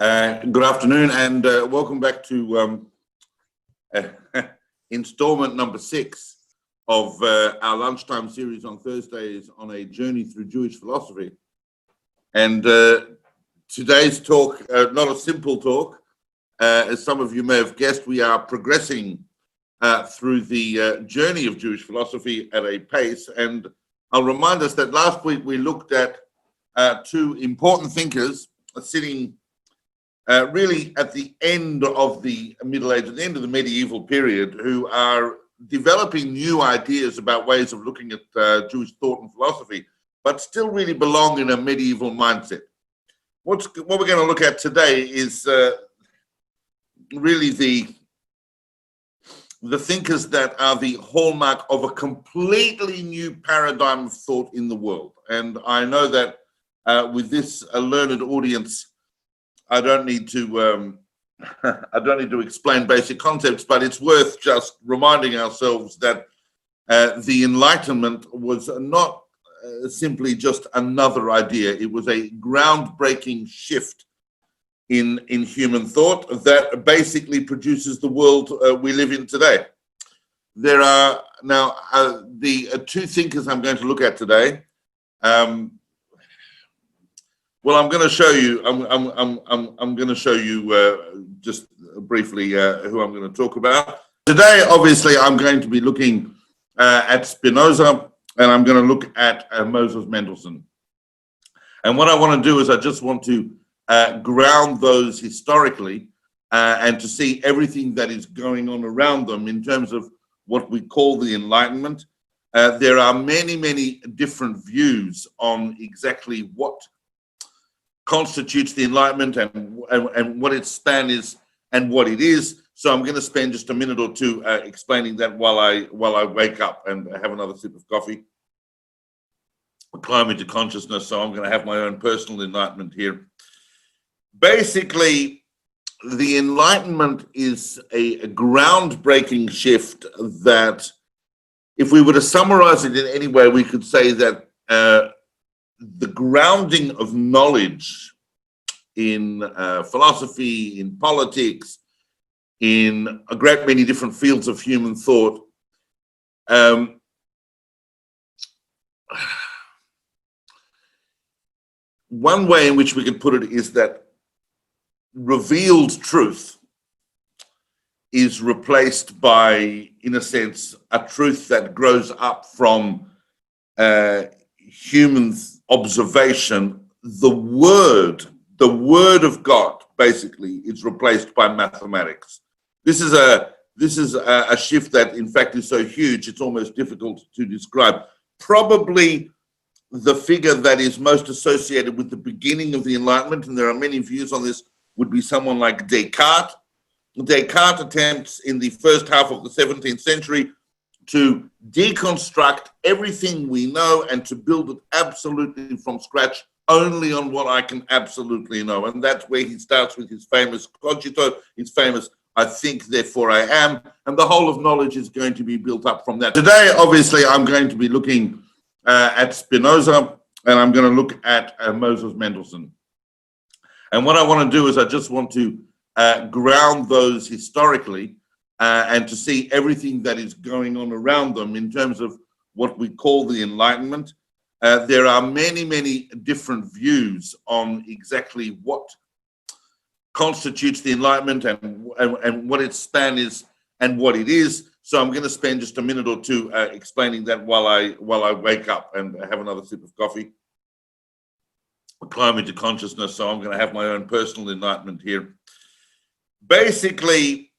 Good afternoon and welcome back to installment number 6 of our lunchtime series on Thursdays on a journey through Jewish philosophy. And today's talk, not a simple talk, as some of you may have guessed, we are progressing through the journey of Jewish philosophy at a pace. And I'll remind us that last week we looked at two important thinkers sitting really at the end of the Middle Age, at the end of the medieval period, who are developing new ideas about ways of looking at Jewish thought and philosophy, but still really belong in a medieval mindset. What we're going to look at today is really the thinkers that are the hallmark of a completely new paradigm of thought in the world. And I know that with this learned audience, I don't need to explain basic concepts, but it's worth just reminding ourselves that the Enlightenment was not simply just another idea. It was a groundbreaking shift in human thought that basically produces the world we live in today. There are now the two thinkers I'm going to look at today. Well, I'm going to show you. I'm going to show you just briefly who I'm going to talk about today. Obviously, I'm going to be looking at Spinoza, and I'm going to look at Moses Mendelssohn. And what I want to do is I just want to ground those historically and to see everything that is going on around them in terms of what we call the Enlightenment. There are many different views on exactly what constitutes the Enlightenment and what its span is and what it is. So I'm going to spend just a minute or two explaining that while I wake up and have another sip of coffee. Climb into consciousness, so I'm going to have my own personal enlightenment here. Basically, the Enlightenment is a groundbreaking shift that, if we were to summarize it in any way, we could say that the grounding of knowledge in philosophy, in politics, in a great many different fields of human thought, one way in which we could put it is that revealed truth is replaced by, in a sense, a truth that grows up from human observation. The word of God basically is replaced by mathematics. This is a shift that in fact is so huge it's almost difficult to describe. Probably the figure that is most associated with the beginning of the Enlightenment, and there are many views on this, would be someone like Descartes. Descartes attempts in the first half of the 17th century to deconstruct everything we know and to build it absolutely from scratch, only on what I can absolutely know. And that's where he starts with his famous cogito, his famous I think, therefore I am, and the whole of knowledge is going to be built up from that. Today, obviously, I'm going to be looking at Spinoza, and I'm going to look at Moses Mendelssohn. And what I want to do is I just want to ground those historically and to see everything that is going on around them in terms of what we call the Enlightenment. There are many different views on exactly what constitutes the Enlightenment and what its span is and what it is. So I'm going to spend just a minute or two explaining that while I wake up and have another sip of coffee. Climb into consciousness, so I'm going to have my own personal enlightenment here. Basically,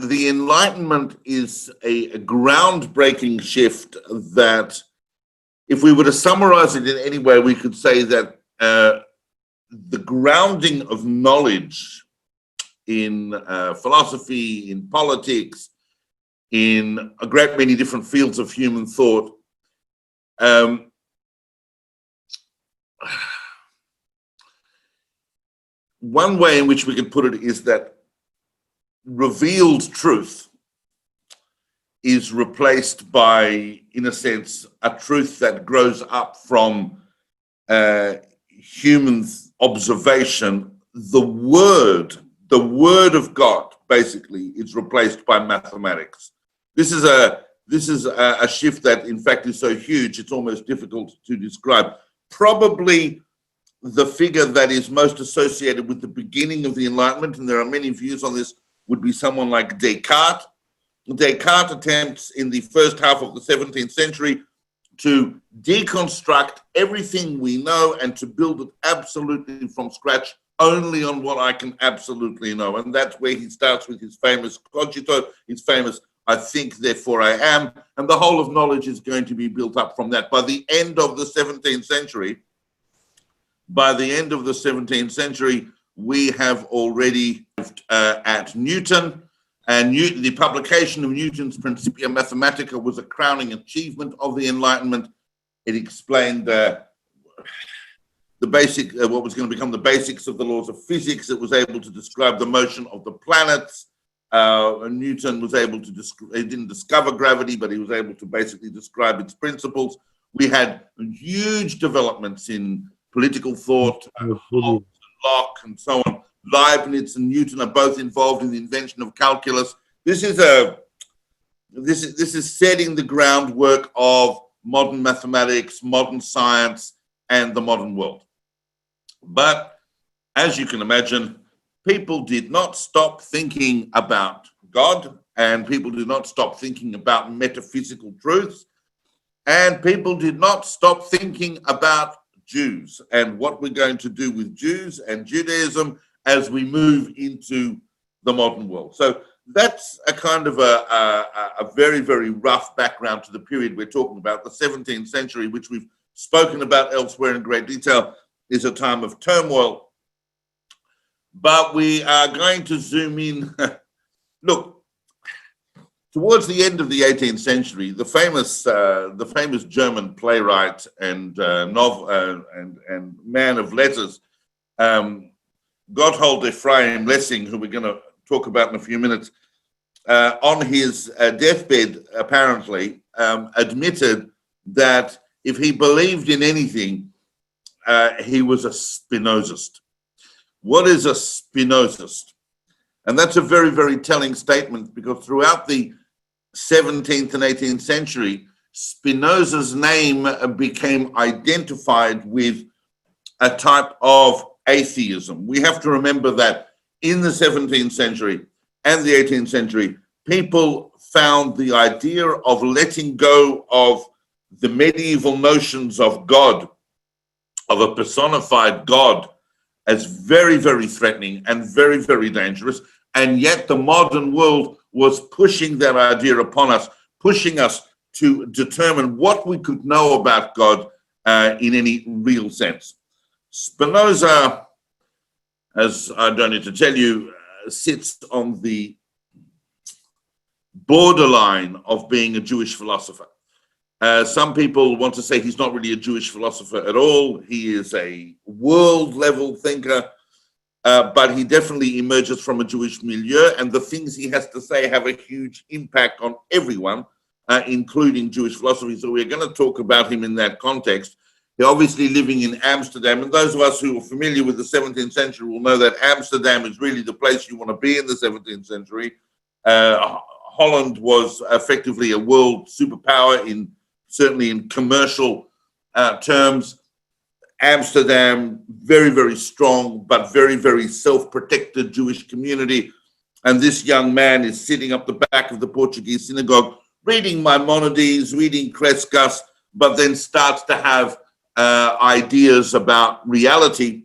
the Enlightenment is a groundbreaking shift that, if we were to summarize it in any way, we could say that the grounding of knowledge in philosophy, in politics, in a great many different fields of human thought, one way in which we could put it is that revealed truth is replaced by, in a sense, a truth that grows up from human observation. the word of God basically is replaced by mathematics. This is a shift that in fact is so huge it's almost difficult to describe. Probably the figure that is most associated with the beginning of the Enlightenment, and there are many views on this, would be someone like Descartes. Descartes attempts in the first half of the 17th century to deconstruct everything we know and to build it absolutely from scratch, only on what I can absolutely know. And that's where he starts with his famous cogito, his famous I think, therefore I am, and the whole of knowledge is going to be built up from that. By the end of the 17th century, we have already at Newton, and the publication of Newton's Principia Mathematica was a crowning achievement of the Enlightenment. It explained the basic, what was going to become the basics of the laws of physics. It was able to describe the motion of the planets. Newton was able to, he didn't discover gravity, but he was able to basically describe its principles. We had huge developments in political thought, Locke and so on. Leibniz and Newton are both involved in the invention of calculus. This is setting the groundwork of modern mathematics, modern science, and the modern world. But as you can imagine, people did not stop thinking about God, and people did not stop thinking about metaphysical truths, and people did not stop thinking about Jews and what we're going to do with Jews and Judaism as we move into the modern world. So that's a kind of a very, very rough background to the period we're talking about. The 17th century, which we've spoken about elsewhere in great detail, is a time of turmoil. But we are going to zoom in. Look, towards the end of the 18th century, the famous German playwright and and man of letters, Gotthold Ephraim Lessing, who we're going to talk about in a few minutes, on his deathbed, apparently, admitted that if he believed in anything, he was a Spinozist. What is a Spinozist? And that's a very, very telling statement, because throughout the 17th and 18th century, Spinoza's name became identified with a type of atheism. We have to remember that in the 17th century and the 18th century, people found the idea of letting go of the medieval notions of God, of a personified God, as very, very threatening and very, very dangerous. And yet the modern world was pushing that idea upon us, pushing us to determine what we could know about God in any real sense. Spinoza, as I don't need to tell you, sits on the borderline of being a Jewish philosopher. Some people want to say he's not really a Jewish philosopher at all. He is a world-level thinker, but he definitely emerges from a Jewish milieu, and the things he has to say have a huge impact on everyone, including Jewish philosophy. So we're going to talk about him in that context. He's obviously living in Amsterdam, and those of us who are familiar with the 17th century will know that Amsterdam is really the place you want to be in the 17th century. Holland was effectively a world superpower, certainly in commercial terms. Amsterdam, very, very strong, but very, very self-protected Jewish community. And this young man is sitting up the back of the Portuguese synagogue, reading Maimonides, reading Crescas, but then starts to have ideas about reality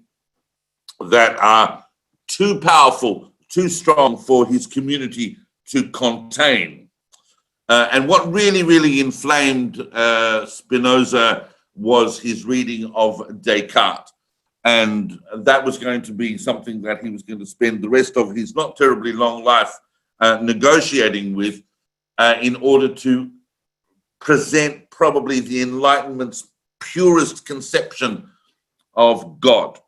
that are too powerful, too strong for his community to contain. And what really, really inflamed Spinoza was his reading of Descartes. And that was going to be something that he was going to spend the rest of his not terribly long life negotiating with in order to present probably the Enlightenment's purest conception of God.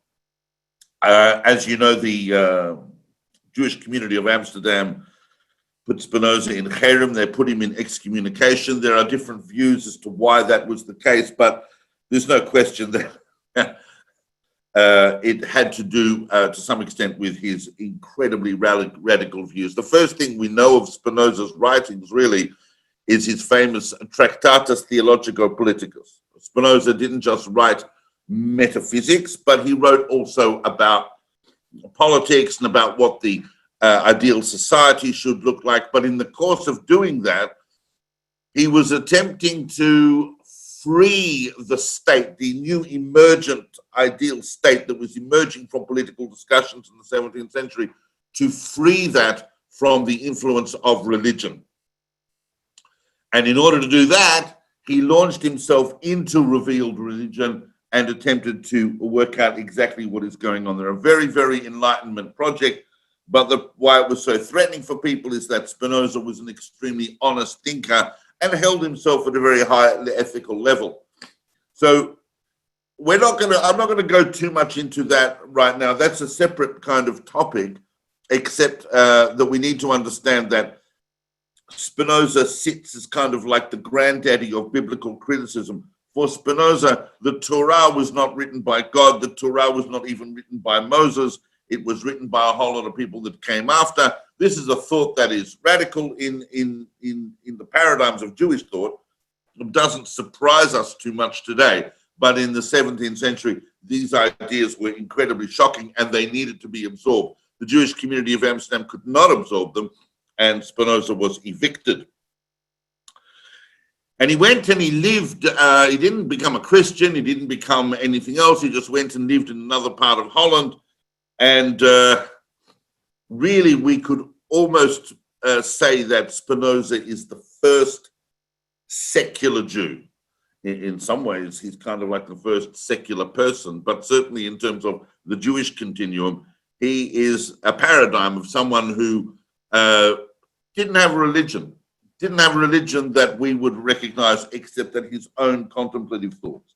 As you know, the Jewish community of Amsterdam put Spinoza in Cherem. They put him in excommunication. There are different views as to why that was the case, but there's no question that it had to do, to some extent, with his incredibly radical views. The first thing we know of Spinoza's writings, really, is his famous Tractatus Theologico-Politicus. Spinoza didn't just write metaphysics, but he wrote also about politics and about what the ideal society should look like. But in the course of doing that, he was attempting to free the state, the new emergent ideal state that was emerging from political discussions in the 17th century, to free that from the influence of religion. And in order to do that, he launched himself into revealed religion and attempted to work out exactly what is going on there. A very, very Enlightenment project, but why it was so threatening for people is that Spinoza was an extremely honest thinker and held himself at a very high ethical level. So I'm not going to go too much into that right now. That's a separate kind of topic, except that we need to understand that Spinoza sits as kind of like the granddaddy of biblical criticism. For Spinoza, the Torah was not written by God. The Torah was not even written by Moses. It was written by a whole lot of people that came after. This is a thought that is radical in the paradigms of Jewish thought. It doesn't surprise us too much today, but in the 17th century, these ideas were incredibly shocking and they needed to be absorbed. The Jewish community of Amsterdam could not absorb them, and Spinoza was evicted. And he went and he lived, he didn't become a Christian, he didn't become anything else, he just went and lived in another part of Holland. And really, we could almost say that Spinoza is the first secular Jew. In some ways, he's kind of like the first secular person, but certainly in terms of the Jewish continuum, he is a paradigm of someone who didn't have a religion that we would recognize except that his own contemplative thoughts.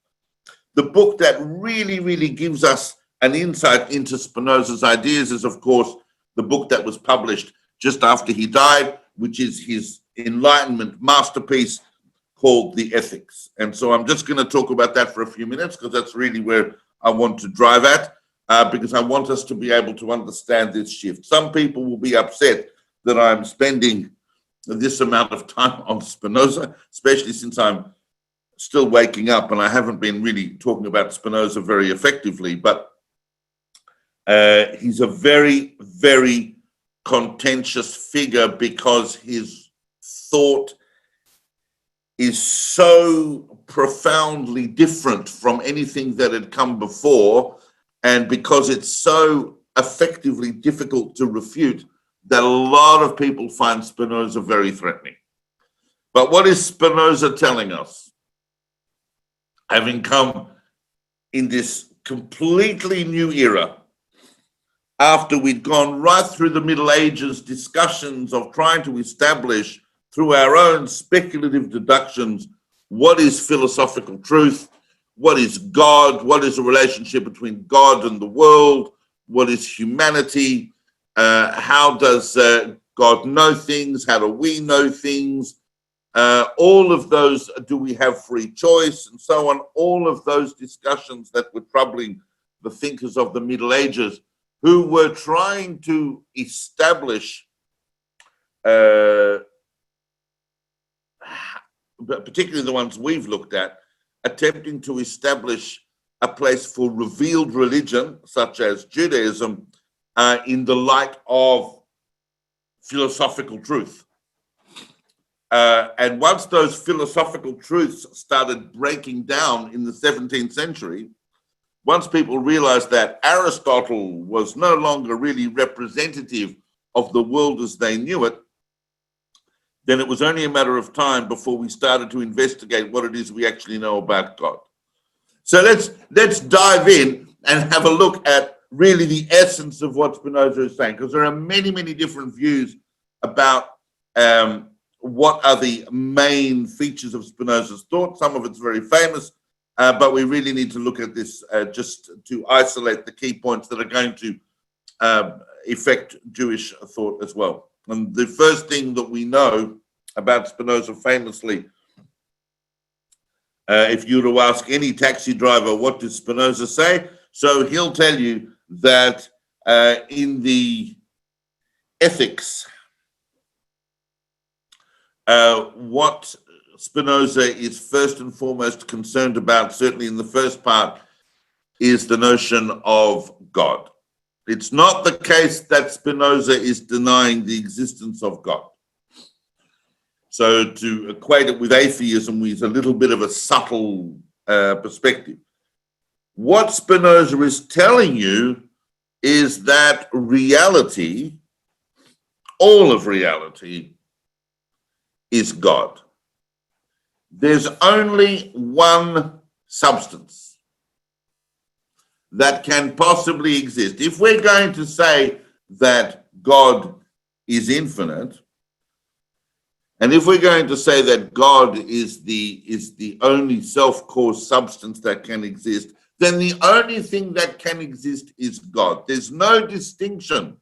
The book that really, really gives us an insight into Spinoza's ideas is, of course, the book that was published just after he died, which is his Enlightenment masterpiece called The Ethics. And so I'm just going to talk about that for a few minutes because that's really where I want to drive at, because I want us to be able to understand this shift. Some people will be upset that I'm spending this amount of time on Spinoza, especially since I'm still waking up and I haven't been really talking about Spinoza very effectively, but he's a very, very contentious figure because his thought is so profoundly different from anything that had come before, and because it's so effectively difficult to refute, that a lot of people find Spinoza very threatening. But what is Spinoza telling us? Having come in this completely new era, after we'd gone right through the Middle Ages discussions of trying to establish through our own speculative deductions what is philosophical truth, what is God, what is the relationship between God and the world, what is humanity, how does God know things, how do we know things, all of those, do we have free choice, and so on, all of those discussions that were troubling the thinkers of the Middle Ages, who were trying to establish, particularly the ones we've looked at, attempting to establish a place for revealed religion, such as Judaism, in the light of philosophical truth. And once those philosophical truths started breaking down in the 17th century, once people realized that Aristotle was no longer really representative of the world as they knew it, then it was only a matter of time before we started to investigate what it is we actually know about God. So let's dive in and have a look at really the essence of what Spinoza is saying, because there are many, many different views about what are the main features of Spinoza's thought. Some of it's very famous, but we really need to look at this just to isolate the key points that are going to affect Jewish thought as well. And the first thing that we know about Spinoza famously, if you were to ask any taxi driver, what does Spinoza say? So he'll tell you that in the ethics, what Spinoza is first and foremost concerned about, certainly in the first part, is the notion of God. It's not the case that Spinoza is denying the existence of God. So to equate it with atheism is a little bit of a subtle perspective. What Spinoza is telling you is that reality, all of reality, is God. There's only one substance that can possibly exist. If we're going to say that God is infinite, and if we're going to say that God is the only self-caused substance that can exist, then the only thing that can exist is God. There's no distinction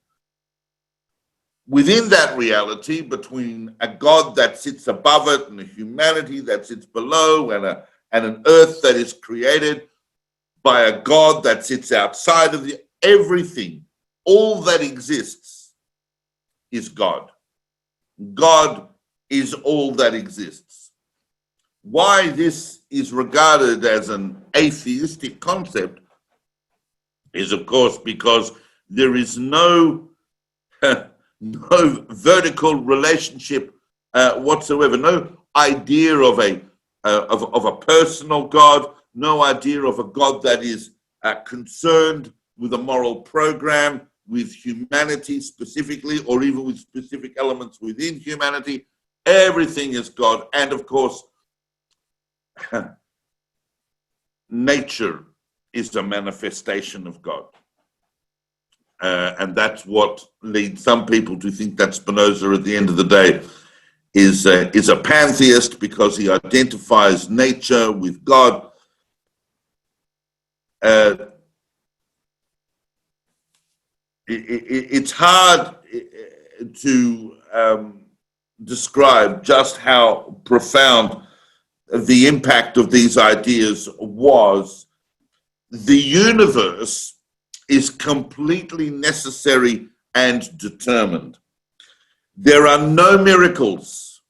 within that reality between a God that sits above it and a humanity that sits below and an earth that is created by a God that sits outside of everything. All that exists is God. God is all that exists. Why this is regarded as an atheistic concept is, of course, because there is no vertical relationship whatsoever, no idea of a personal God, no idea of a God that is concerned with a moral program, with humanity specifically, or even with specific elements within humanity. Everything is God. And of course, nature is a manifestation of God. And that's what leads some people to think that Spinoza, at the end of the day, is a pantheist because he identifies nature with God. It's hard to describe just how profound the impact of these ideas was. The universe is completely necessary and determined. There are no miracles.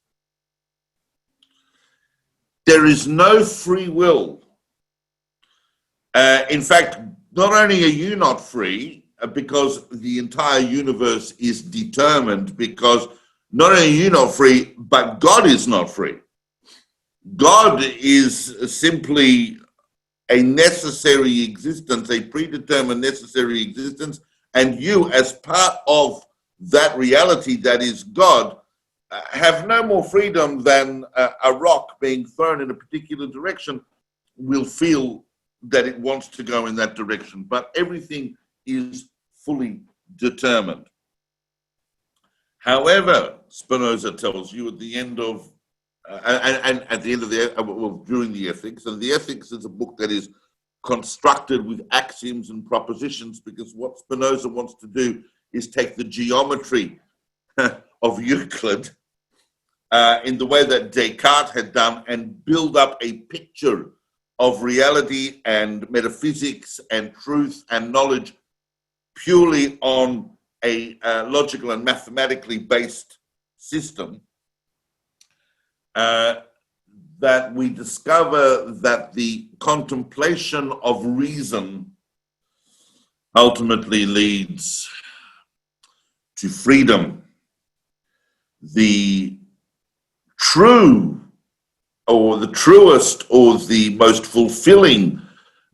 There is no free will. In fact, not only are you not free, because the entire universe is determined, because not only are you not free, but God is not free. God is simply a necessary existence, a predetermined necessary existence, and you, as part of that reality that is God, have no more freedom than a rock being thrown in a particular direction will feel that it wants to go in that direction, but everything is fully determined. However, Spinoza tells you at the end of and at the end of during the Ethics, and the Ethics is a book that is constructed with axioms and propositions, because what Spinoza wants to do is take the geometry of Euclid in the way that Descartes had done and build up a picture of reality and metaphysics and truth and knowledge purely on a logical and mathematically based system. That we discover that the contemplation of reason ultimately leads to freedom. The true, or the truest, or the most fulfilling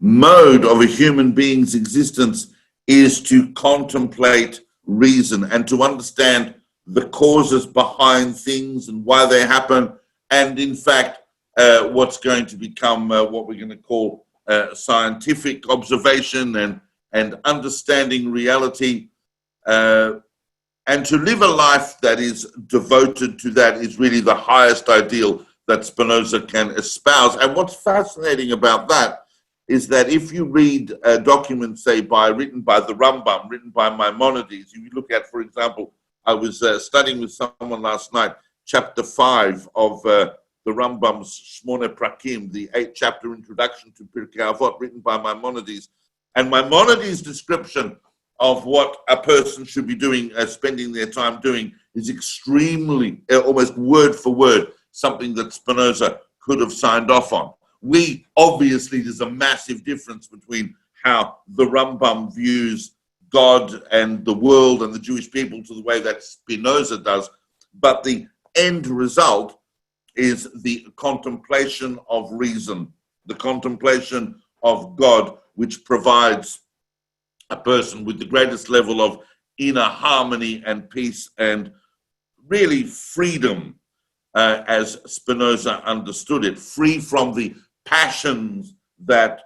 mode of a human being's existence is to contemplate reason and to understand the causes behind things and why they happen, and in fact, what's going to become what we're going to call scientific observation and understanding reality. And to live a life that is devoted to that is really the highest ideal that Spinoza can espouse. And what's fascinating about that is that if you read documents, say, written by the Rambam, written by Maimonides, you look at, for example, I was studying with someone last night, chapter 5 of the Rambam's Shmone Prakim, the 8-chapter introduction to Pirkei Avot, written by Maimonides. And Maimonides' description of what a person should be doing, spending their time doing, is extremely, almost word for word, something that Spinoza could have signed off on. Obviously, there's a massive difference between how the Rambam views God and the world and the Jewish people to the way that Spinoza does, but the end result is the contemplation of reason, the contemplation of God, which provides a person with the greatest level of inner harmony and peace and really freedom, as Spinoza understood it, free from the passions that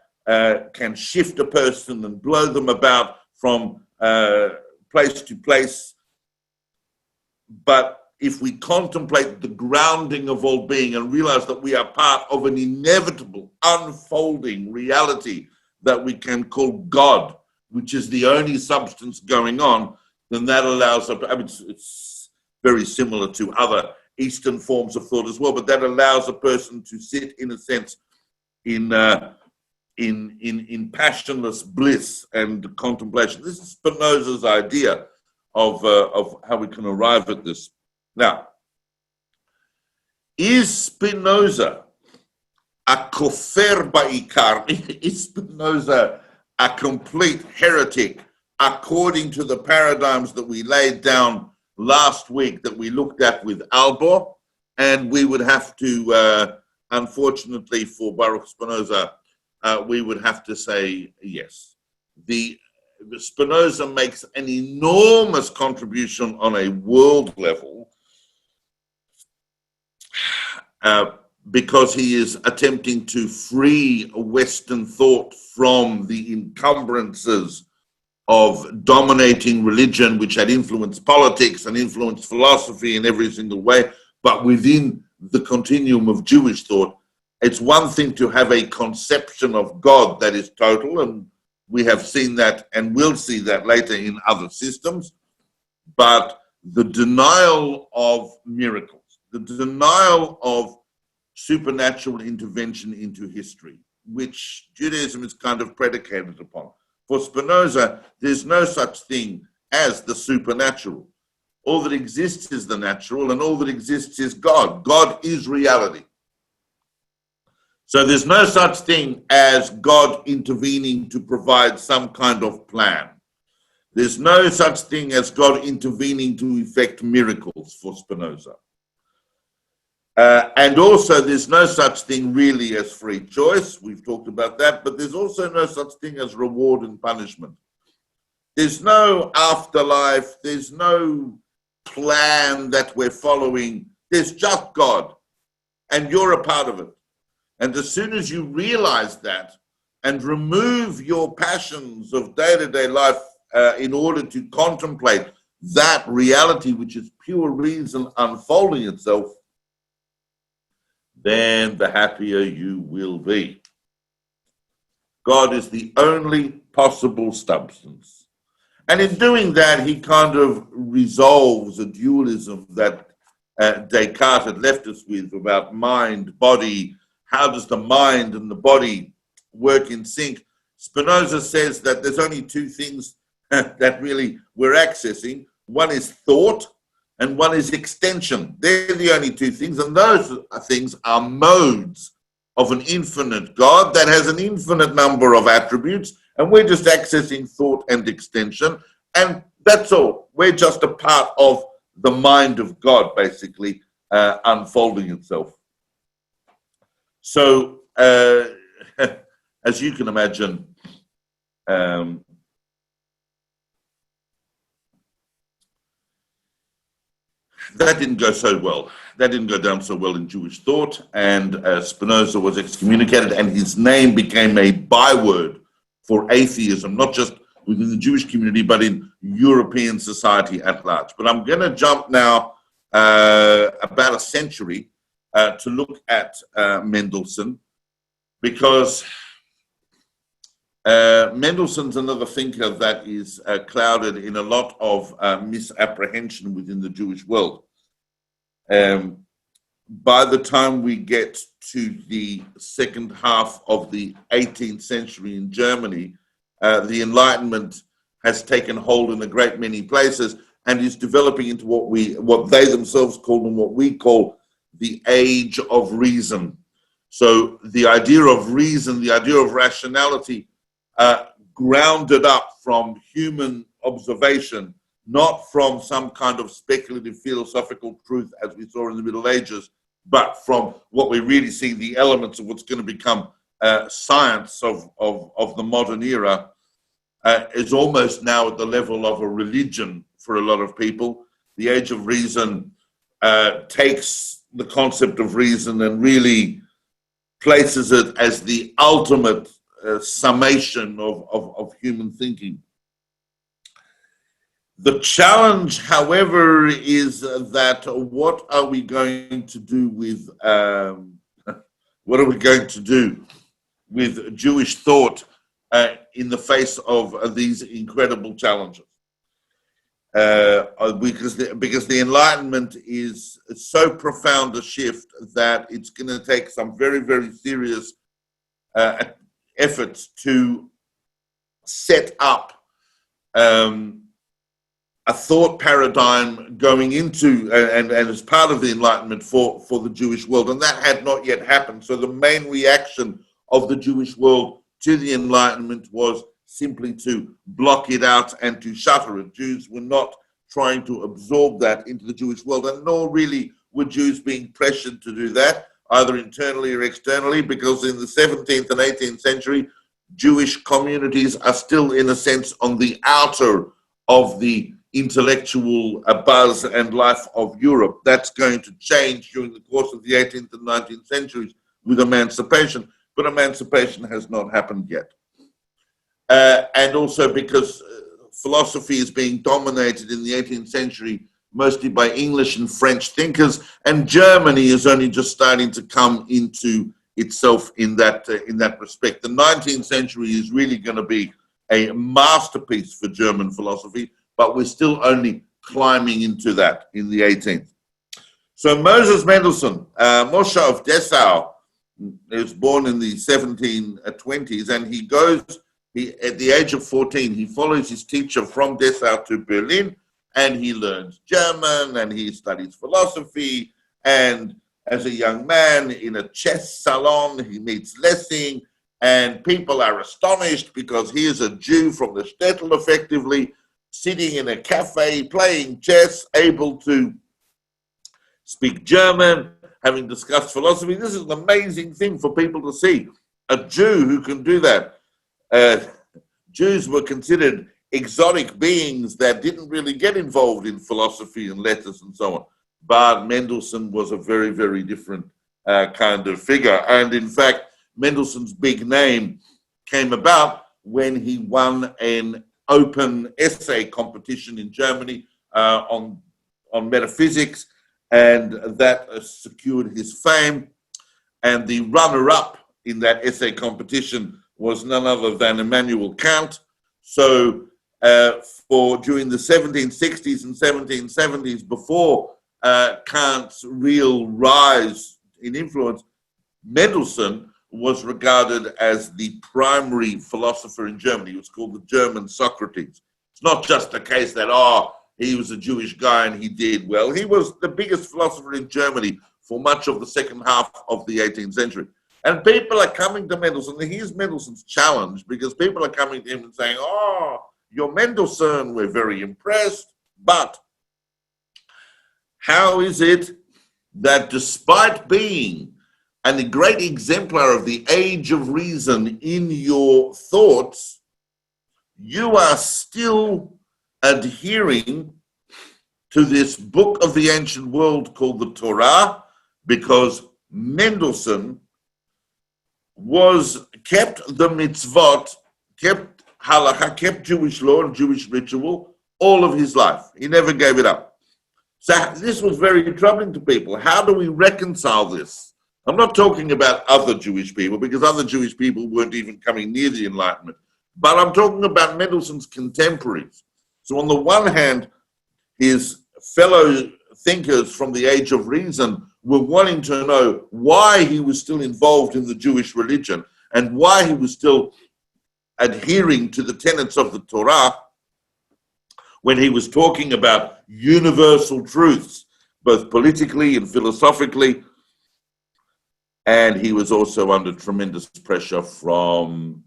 can shift a person and blow them about from place to place. But if we contemplate the grounding of all being and realize that we are part of an inevitable, unfolding reality that we can call God, which is the only substance going on, then that allows, it's very similar to other Eastern forms of thought as well, but that allows a person to sit, in a sense, in passionless bliss and contemplation. This is Spinoza's idea of how we can arrive at this. Now, is Spinoza a kofer ba'ikar? Is Spinoza a complete heretic according to the paradigms that we laid down last week, that we looked at with Albor? And we would have to, unfortunately for Baruch Spinoza, we would have to say yes. The Spinoza makes an enormous contribution on a world level, because he is attempting to free Western thought from the encumbrances of dominating religion, which had influenced politics and influenced philosophy in every single way. But within the continuum of Jewish thought, it's one thing to have a conception of God that is total, and we have seen that and will see that later in other systems, but the denial of miracles, the denial of supernatural intervention into history, which Judaism is kind of predicated upon. For Spinoza, there's no such thing as the supernatural. All that exists is the natural, and all that exists is God. God is reality. So there's no such thing as God intervening to provide some kind of plan. There's no such thing as God intervening to effect miracles for Spinoza. And also there's no such thing really as free choice. We've talked about that, but there's also no such thing as reward and punishment. There's no afterlife. There's no plan that we're following. There's just God, and you're a part of it. And as soon as you realize that and remove your passions of day-to-day life in order to contemplate that reality, which is pure reason unfolding itself, then the happier you will be. God is the only possible substance. And in doing that, he kind of resolves a dualism that Descartes had left us with about mind, body. How does the mind and the body work in sync? Spinoza says that there's only two things that really we're accessing. One is thought, and one is extension. They're the only two things, and those things are modes of an infinite God that has an infinite number of attributes, and we're just accessing thought and extension, and that's all. We're just a part of the mind of God, basically, unfolding itself. So, as you can imagine, that didn't go so well. That didn't go down so well in Jewish thought, and Spinoza was excommunicated, and his name became a byword for atheism, not just within the Jewish community, but in European society at large. But I'm going to jump now about a century to look at Mendelssohn, because Mendelssohn's another thinker that is clouded in a lot of misapprehension within the Jewish world. By the time we get to the second half of the 18th century in Germany, the Enlightenment has taken hold in a great many places and is developing into what they themselves call and what we call the age of reason. So the idea of reason, the idea of rationality, grounded up from human observation, not from some kind of speculative philosophical truth as we saw in the Middle Ages, but from what we really see, the elements of what's going to become science of the modern era, is almost now at the level of a religion for a lot of people. The age of reason takes the concept of reason and really places it as the ultimate summation of human thinking. The challenge, however, is that what are we going to do with Jewish thought in the face of these incredible challenges? Because the Enlightenment is so profound a shift that it's going to take some very, very serious efforts to set up a thought paradigm going into and as part of the Enlightenment for the Jewish world, and that had not yet happened. So the main reaction of the Jewish world to the Enlightenment was simply to block it out and to shutter it. Jews were not trying to absorb that into the Jewish world, and nor really were Jews being pressured to do that, either internally or externally, because in the 17th and 18th century, Jewish communities are still, in a sense, on the outer of the intellectual buzz and life of Europe. That's going to change during the course of the 18th and 19th centuries with emancipation, but emancipation has not happened yet. And also because philosophy is being dominated in the 18th century mostly by English and French thinkers, and Germany is only just starting to come into itself in that respect. The 19th century is really going to be a masterpiece for German philosophy, but we're still only climbing into that in the 18th. So Moses Mendelssohn, Moshe of Dessau, was born in the 1720s, and at the age of 14, he follows his teacher from Dessau to Berlin, and he learns German, and he studies philosophy, and as a young man in a chess salon, he meets Lessing, and people are astonished because he is a Jew from the shtetl, effectively, sitting in a cafe, playing chess, able to speak German, having discussed philosophy. This is an amazing thing for people to see. A Jew who can do that. Jews were considered exotic beings that didn't really get involved in philosophy and letters and so on. But Mendelssohn was a very, very different kind of figure. And in fact, Mendelssohn's big name came about when he won an open essay competition in Germany on metaphysics, and that secured his fame. And the runner-up in that essay competition was none other than Immanuel Kant. So during the 1760s and 1770s, before Kant's real rise in influence, Mendelssohn was regarded as the primary philosopher in Germany. He was called the German Socrates. It's not just a case that, he was a Jewish guy and he did well. He was the biggest philosopher in Germany for much of the second half of the 18th century. And people are coming to Mendelssohn. Here's Mendelssohn's challenge, because people are coming to him and saying, you're Mendelssohn, we're very impressed, but how is it that despite being a great exemplar of the age of reason in your thoughts, you are still adhering to this book of the ancient world called the Torah? Because Mendelssohn kept the mitzvot, kept halakha, kept Jewish law and Jewish ritual all of his life. He never gave it up. So this was very troubling to people. How do we reconcile this? I'm not talking about other Jewish people, because other Jewish people weren't even coming near the Enlightenment. But I'm talking about Mendelssohn's contemporaries. So on the one hand, his fellow thinkers from the age of reason were wanting to know why he was still involved in the Jewish religion and why he was still adhering to the tenets of the Torah when he was talking about universal truths, both politically and philosophically. And he was also under tremendous pressure from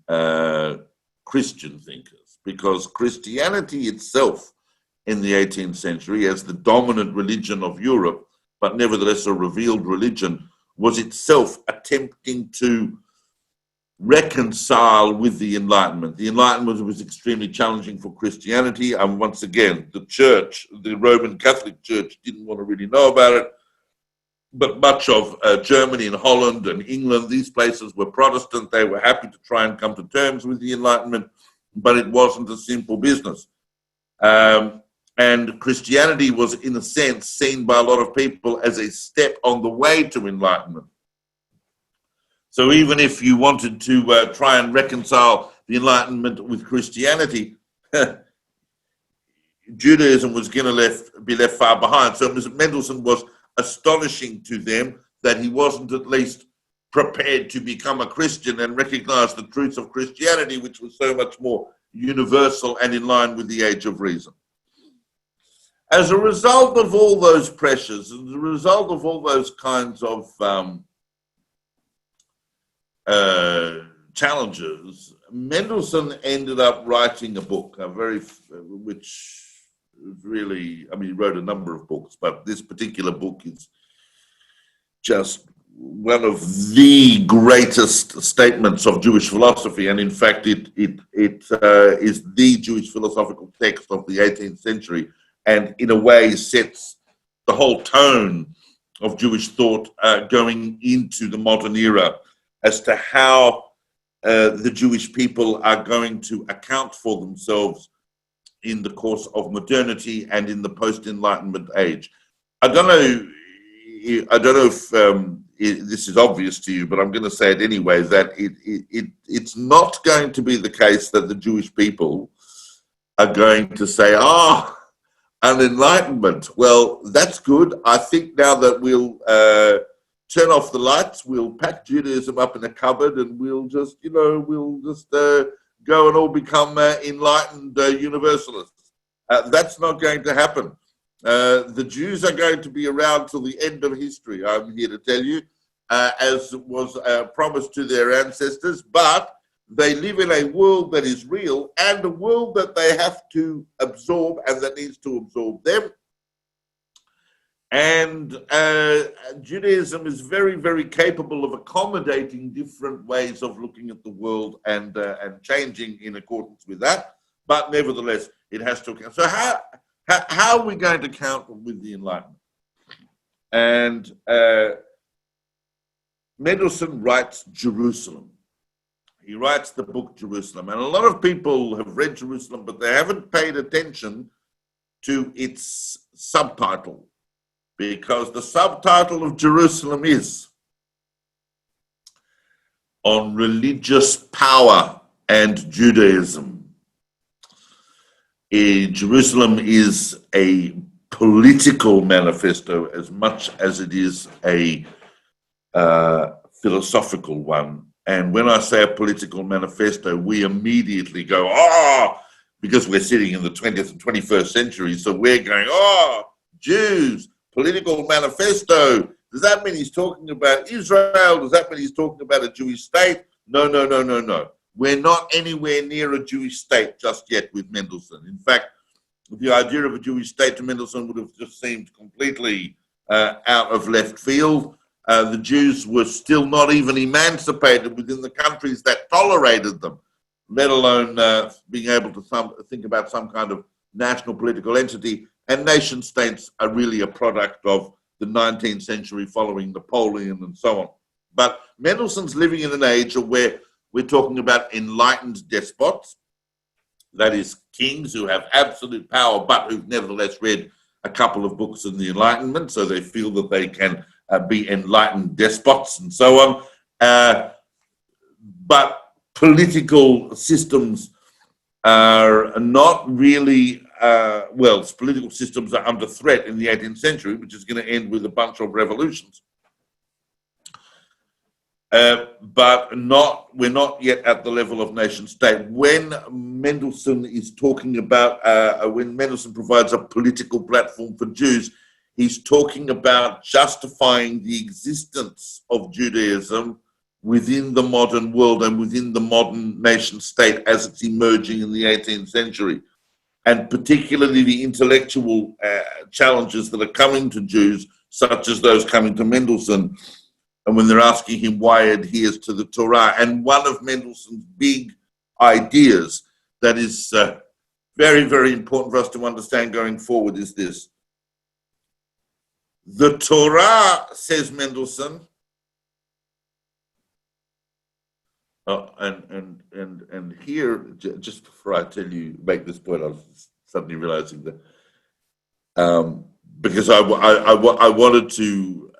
Christian thinkers, because Christianity itself in the 18th century, as the dominant religion of Europe, but nevertheless a revealed religion, was itself attempting to reconcile with the Enlightenment. The Enlightenment was extremely challenging for Christianity, and once again, the church, the Roman Catholic Church, didn't want to really know about it. But much of Germany and Holland and England, these places were Protestant. They were happy to try and come to terms with the Enlightenment, but it wasn't a simple business. And Christianity was, in a sense, seen by a lot of people as a step on the way to enlightenment. So even if you wanted to try and reconcile the Enlightenment with Christianity, Judaism was going to be left far behind. So Mendelssohn was astonishing to them that he wasn't at least prepared to become a Christian and recognize the truths of Christianity, which was so much more universal and in line with the age of reason. As a result of all those pressures, as a result of all those kinds of challenges, Mendelssohn ended up writing a book, which really, I mean, he wrote a number of books, but this particular book is just one of the greatest statements of Jewish philosophy, and in fact, it is the Jewish philosophical text of the 18th century, and in a way sets the whole tone of Jewish thought going into the modern era as to how the Jewish people are going to account for themselves in the course of modernity and in the post-Enlightenment age. I don't know if this is obvious to you, but I'm going to say it anyway, that it's not going to be the case that the Jewish people are going to say, an enlightenment. Well, that's good. I think now that we'll turn off the lights, we'll pack Judaism up in a cupboard, and we'll just go and all become enlightened universalists. That's not going to happen. The Jews are going to be around till the end of history, I'm here to tell you, as was promised to their ancestors, but they live in a world that is real and a world that they have to absorb and that needs to absorb them. And Judaism is very, very capable of accommodating different ways of looking at the world and changing in accordance with that. But nevertheless, it has to account. So how are we going to count with the Enlightenment? And Mendelssohn writes Jerusalem. He writes the book Jerusalem. And a lot of people have read Jerusalem, but they haven't paid attention to its subtitle, because the subtitle of Jerusalem is On Religious Power and Judaism. Jerusalem is a political manifesto as much as it is a philosophical one. And when I say a political manifesto, we immediately go, because we're sitting in the 20th and 21st century, so we're going, Jews, political manifesto. Does that mean he's talking about Israel? Does that mean he's talking about a Jewish state? No. We're not anywhere near a Jewish state just yet with Mendelssohn. In fact, the idea of a Jewish state to Mendelssohn would have just seemed completely out of left field. The Jews were still not even emancipated within the countries that tolerated them, let alone being able to think about some kind of national political entity. And nation states are really a product of the 19th century following Napoleon and so on. But Mendelssohn's living in an age where we're talking about enlightened despots, that is, kings who have absolute power, but who've nevertheless read a couple of books in the Enlightenment, so they feel that they can be enlightened despots and so on. But political systems are not really, political systems are under threat in the 18th century, which is going to end with a bunch of revolutions. but we're not yet at the level of nation state. When Mendelssohn is talking about, when Mendelssohn provides a political platform for Jews, he's talking about justifying the existence of Judaism within the modern world and within the modern nation state as it's emerging in the 18th century. And particularly the intellectual challenges that are coming to Jews, such as those coming to Mendelssohn, and when they're asking him why he adheres to the Torah. And one of Mendelssohn's big ideas that is very, very important for us to understand going forward is this. The Torah, says Mendelssohn, and here, just before I make this point, I was suddenly realizing that because I wanted to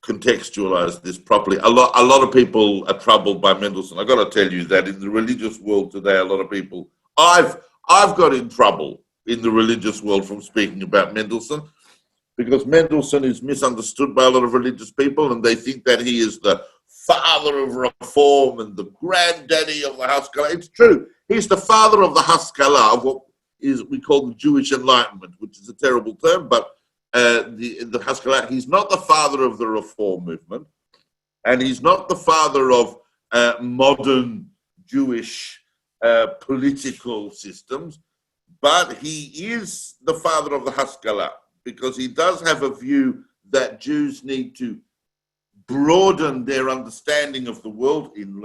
contextualize this properly. A lot of people are troubled by Mendelssohn. I've got to tell you that in the religious world today, a lot of people, I've got in trouble in the religious world from speaking about Mendelssohn, because Mendelssohn is misunderstood by a lot of religious people, and they think that he is the father of reform and the granddaddy of the Haskalah. It's true. He's the father of the Haskalah, of what we call the Jewish Enlightenment, which is a terrible term, but the Haskalah, he's not the father of the reform movement, and he's not the father of modern Jewish political systems, but he is the father of the Haskalah, because he does have a view that Jews need to broaden their understanding of the world in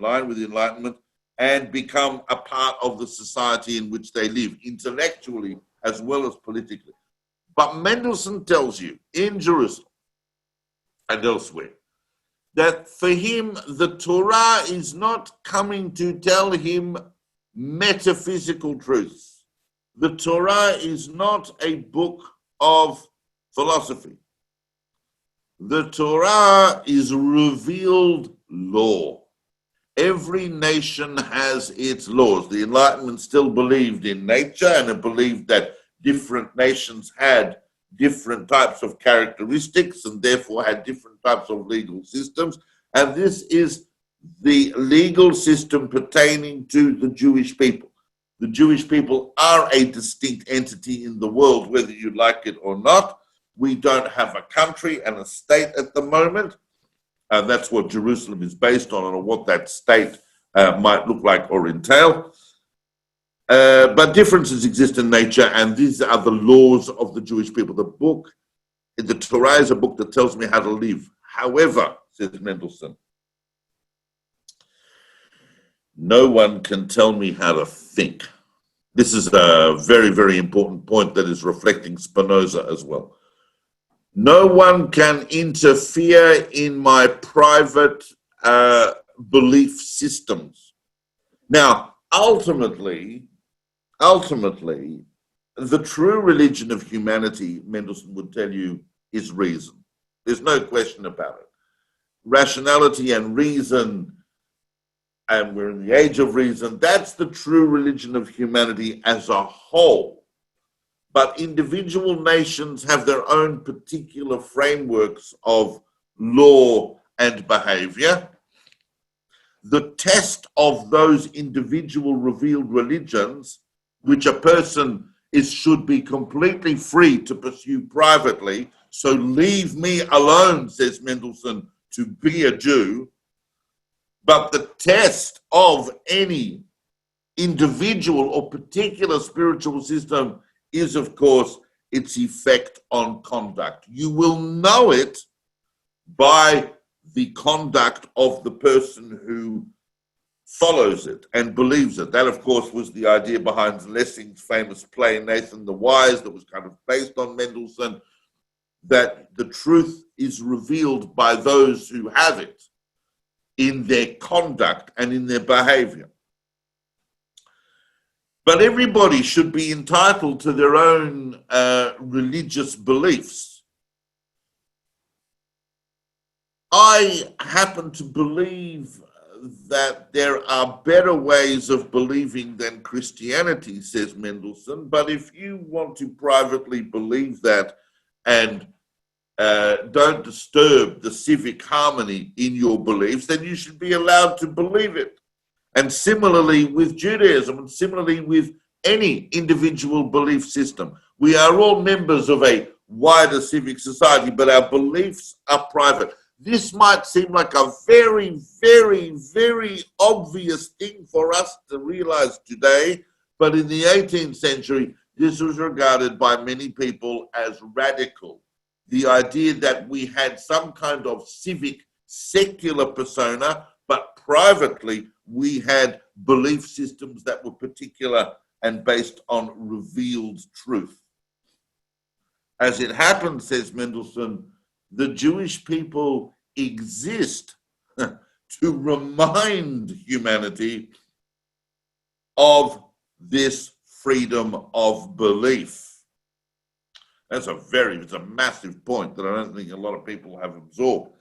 line with the Enlightenment and become a part of the society in which they live, intellectually as well as politically. But Mendelssohn tells you in Jerusalem and elsewhere that for him, the Torah is not coming to tell him metaphysical truths. The Torah is not a book of philosophy. The Torah is revealed law. Every nation has its laws. The Enlightenment still believed in nature, and it believed that different nations had different types of characteristics and therefore had different types of legal systems. And this is the legal system pertaining to the Jewish people. The Jewish people are a distinct entity in the world, whether you like it or not. We don't have a country and a state at the moment. And that's what Jerusalem is based on, or what that state might look like or entail. But differences exist in nature, and these are the laws of the Jewish people. The Torah is a book that tells me how to live. However, says Mendelssohn, no one can tell me how to think. This is a very, very important point that is reflecting Spinoza as well. No one can interfere in my private belief systems. Now, ultimately, the true religion of humanity, Mendelssohn would tell you, is reason. There's no question about it. Rationality and reason, and we're in the age of reason, that's the true religion of humanity as a whole. But individual nations have their own particular frameworks of law and behavior. The test of those individual revealed religions, which a person should be completely free to pursue privately, so leave me alone, says Mendelssohn, to be a Jew. But the test of any individual or particular spiritual system is, of course, its effect on conduct. You will know it by the conduct of the person who follows it and believes it. That, of course, was the idea behind Lessing's famous play, Nathan the Wise, that was kind of based on Mendelssohn, that the truth is revealed by those who have it in their conduct and in their behavior. But everybody should be entitled to their own religious beliefs. I happen to believe that there are better ways of believing than Christianity, says Mendelssohn, but if you want to privately believe that and don't disturb the civic harmony in your beliefs, then you should be allowed to believe it. And similarly with Judaism, and similarly with any individual belief system. We are all members of a wider civic society, but our beliefs are private. This might seem like a very, very, very obvious thing for us to realize today, but in the 18th century, this was regarded by many people as radical. The idea that we had some kind of civic, secular persona, but privately we had belief systems that were particular and based on revealed truth. As it happens, says Mendelssohn, the Jewish people exist to remind humanity of this freedom of belief. It's a massive point that I don't think a lot of people have absorbed.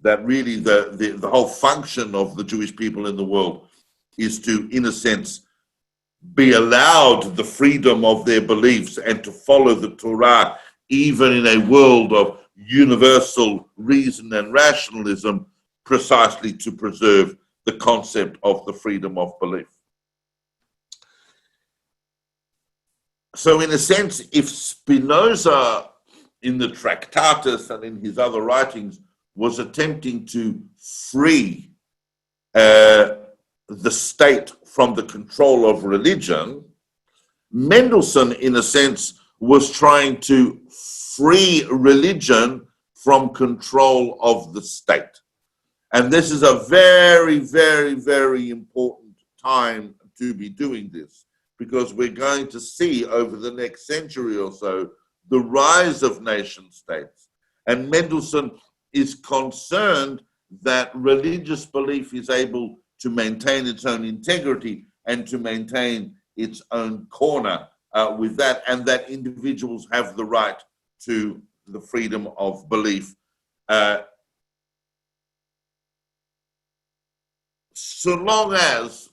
That really the whole function of the Jewish people in the world is to, in a sense, be allowed the freedom of their beliefs and to follow the Torah, even in a world of universal reason and rationalism, precisely to preserve the concept of the freedom of belief. So in a sense, if Spinoza in the Tractatus and in his other writings was attempting to free the state from the control of religion, Mendelssohn, in a sense, was trying to free religion from control of the state. And this is a very, very, very important time to be doing this, because we're going to see over the next century or so the rise of nation states. And Mendelssohn is concerned that religious belief is able to maintain its own integrity and to maintain its own corner with that, and that individuals have the right to the freedom of belief. So long as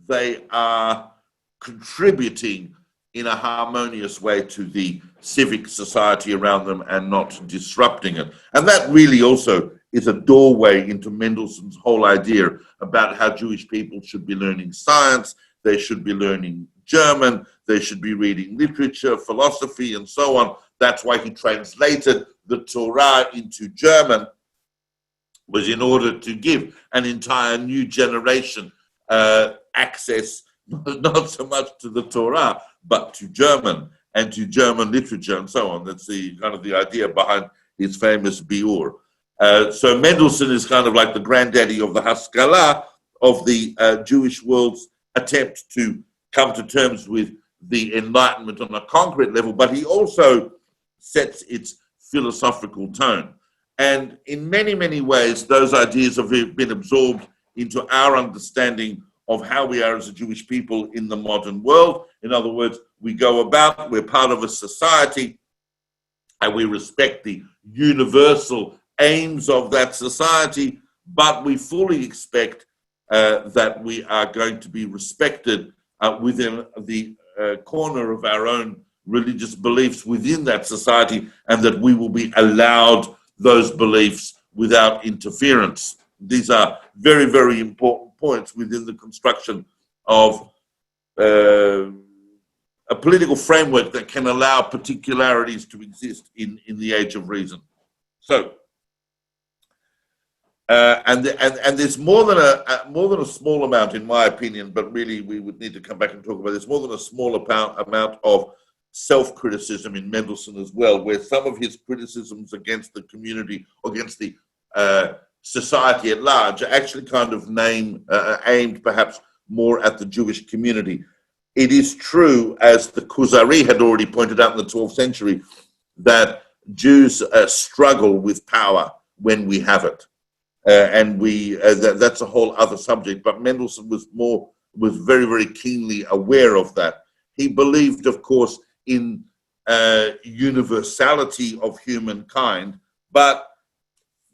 they are contributing in a harmonious way to the civic society around them and not disrupting it. And that really also is a doorway into Mendelssohn's whole idea about how Jewish people should be learning science, they should be learning German, they should be reading literature, philosophy, and so on. That's why he translated the Torah into German, was in order to give an entire new generation access, not so much to the Torah, but to German and to German literature and so on. That's the kind of the idea behind his famous Biur. So Mendelssohn is kind of like the granddaddy of the Haskalah of the Jewish world's attempt to come to terms with the Enlightenment on a concrete level, but he also sets its philosophical tone. And in many, many ways, those ideas have been absorbed into our understanding of how we are as a Jewish people in the modern world. In other words, we go about, we're part of a society, and we respect the universal aims of that society, but we fully expect that we are going to be respected within the corner of our own religious beliefs within that society, and that we will be allowed those beliefs without interference. These are very, very important points within the construction of a political framework that can allow particularities to exist in the age of reason. So, and there's more than a small amount, in my opinion, but really we would need to come back and talk about this, more than a small amount of self-criticism in Mendelssohn as well, where some of his criticisms against the community, or against the society at large, are actually kind of aimed perhaps more at the Jewish community. It is true, as the Kuzari had already pointed out in the 12th century, that Jews struggle with power when we have it. And that's a whole other subject, but Mendelssohn was very, very keenly aware of that. He believed, of course, in universality of humankind, but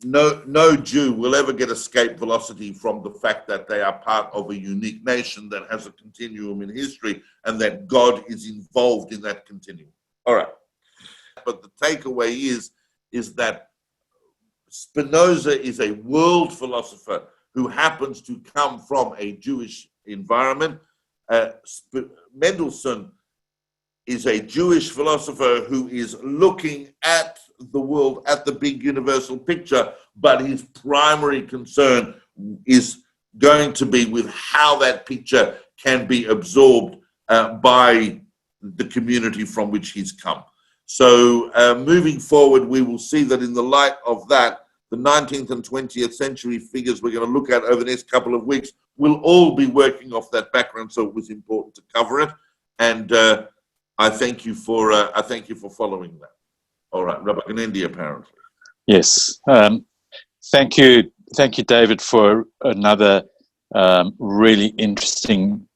no Jew will ever get escape velocity from the fact that they are part of a unique nation that has a continuum in history, and that God is involved in that continuum. All right. but the takeaway is that Spinoza is a world philosopher who happens to come from a Jewish environment. Mendelssohn is a Jewish philosopher who is looking at the world, at the big universal picture, but his primary concern is going to be with how that picture can be absorbed by the community from which he's come. So moving forward, we will see that in the light of that, the 19th and 20th century figures we're going to look at over the next couple of weeks will all be working off that background. So it was important to cover it, and I thank you for following that. All right, Rabbi Ganendi, apparently. Yes, thank you, David, for another really interesting,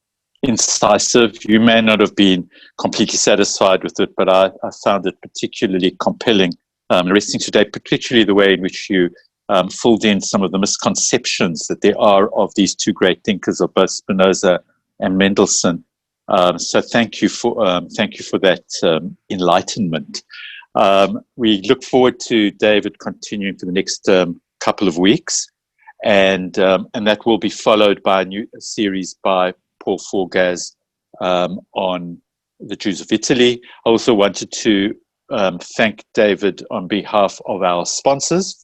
incisive. You may not have been completely satisfied with it, but I found it particularly compelling. Interesting today, particularly the way in which you filled in some of the misconceptions that there are of these two great thinkers of both Spinoza and Mendelssohn. So thank you for that enlightenment. We look forward to David continuing for the next couple of weeks, and that will be followed by a new series by Paul Forgaz on the Jews of Italy. I also wanted to thank David on behalf of our sponsors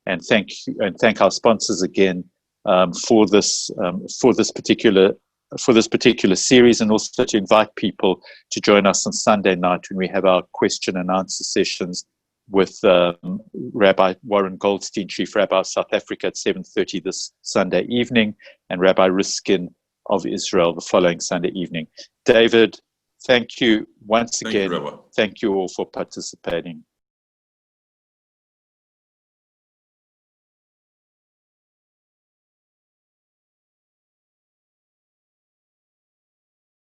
and thank our sponsors again for this particular series, and also to invite people to join us on Sunday night when we have our question and answer sessions with Rabbi Warren Goldstein, Chief Rabbi of South Africa, at 7:30 this Sunday evening, and Rabbi Riskin of Israel the following Sunday evening. David, thank you once again. Thank you all for participating.